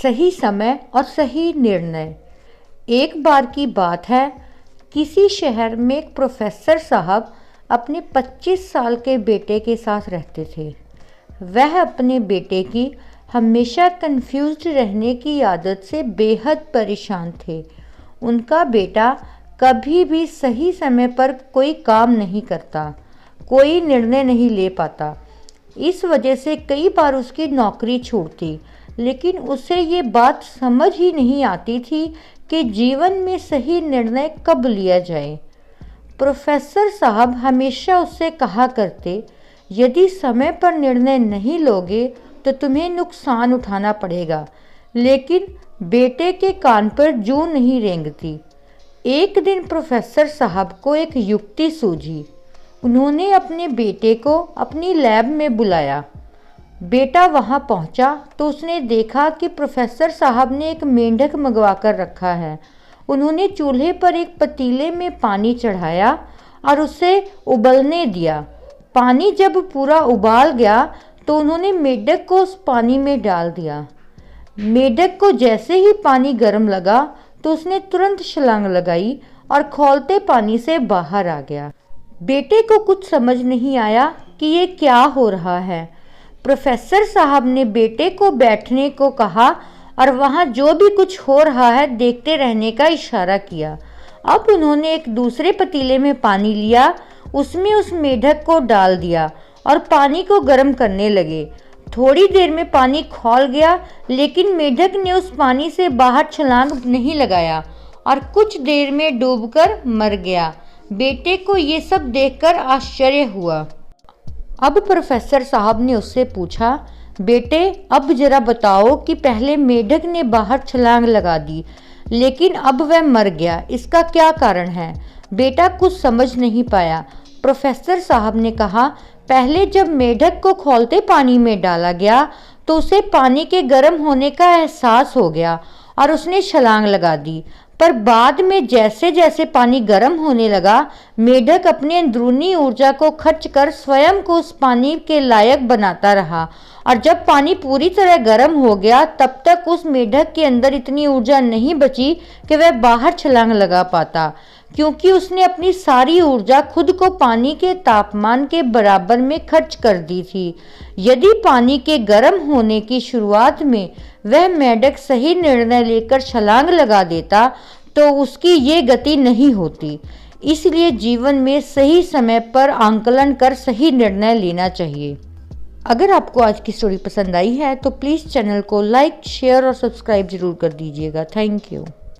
सही समय और सही निर्णय। एक बार की बात है, किसी शहर में एक प्रोफेसर साहब अपने 25 साल के बेटे के साथ रहते थे। वह अपने बेटे की हमेशा कंफ्यूज्ड रहने की आदत से बेहद परेशान थे। उनका बेटा कभी भी सही समय पर कोई काम नहीं करता, कोई निर्णय नहीं ले पाता। इस वजह से कई बार उसकी नौकरी छूटती, लेकिन उसे ये बात समझ ही नहीं आती थी कि जीवन में सही निर्णय कब लिया जाए। प्रोफेसर साहब हमेशा उससे कहा करते, यदि समय पर निर्णय नहीं लोगे तो तुम्हें नुकसान उठाना पड़ेगा। लेकिन बेटे के कान पर जूं नहीं रेंगती। एक दिन प्रोफेसर साहब को एक युक्ति सूझी। उन्होंने अपने बेटे को अपनी लैब में बुलाया। बेटा वहां पहुंचा तो उसने देखा कि प्रोफेसर साहब ने एक मेंढक मंगवा कर रखा है। उन्होंने चूल्हे पर एक पतीले में पानी चढ़ाया और उसे उबलने दिया। पानी जब पूरा उबाल गया तो उन्होंने मेंढक को उस पानी में डाल दिया। मेंढक को जैसे ही पानी गर्म लगा तो उसने तुरंत छलांग लगाई और खौलते पानी से बाहर आ गया। बेटे को कुछ समझ नहीं आया कि ये क्या हो रहा है। प्रोफेसर साहब ने बेटे को बैठने को कहा और वहाँ जो भी कुछ हो रहा है देखते रहने का इशारा किया। अब उन्होंने एक दूसरे पतीले में पानी लिया, उसमें उस मेंढक को डाल दिया और पानी को गर्म करने लगे। थोड़ी देर में पानी खौल गया, लेकिन मेंढक ने उस पानी से बाहर छलांग नहीं लगाया और कुछ देर में डूबकर मर गया। बेटे को ये सब देखकर आश्चर्य हुआ। अब प्रोफेसर साहब ने उससे पूछा, बेटे अब जरा बताओ कि पहले मेंढक ने बाहर छलांग लगा दी, लेकिन अब वह मर गया, इसका क्या कारण है? बेटा कुछ समझ नहीं पाया। प्रोफेसर साहब ने कहा, पहले जब मेंढक को खौलते पानी में डाला गया तो उसे पानी के गर्म होने का एहसास हो गया और उसने छलांग लगा दी। पर बाद में जैसे जैसे पानी गर्म होने लगा, मेंढक अपनी अंदरूनी ऊर्जा को खर्च कर स्वयं को उस पानी के लायक बनाता रहा और जब पानी पूरी तरह गर्म हो गया तब तक उस मेंढक के अंदर इतनी ऊर्जा नहीं बची कि वह बाहर छलांग लगा पाता, क्योंकि उसने अपनी सारी ऊर्जा खुद को पानी के तापमान के बराबर में खर्च कर दी थी। यदि पानी के गर्म होने की शुरुआत में वह मेंढक सही निर्णय लेकर छलांग लगा देता तो उसकी ये गति नहीं होती। इसलिए जीवन में सही समय पर आंकलन कर सही निर्णय लेना चाहिए। अगर आपको आज की स्टोरी पसंद आई है तो प्लीज़ चैनल को लाइक, शेयर और सब्सक्राइब जरूर कर दीजिएगा। Thank you.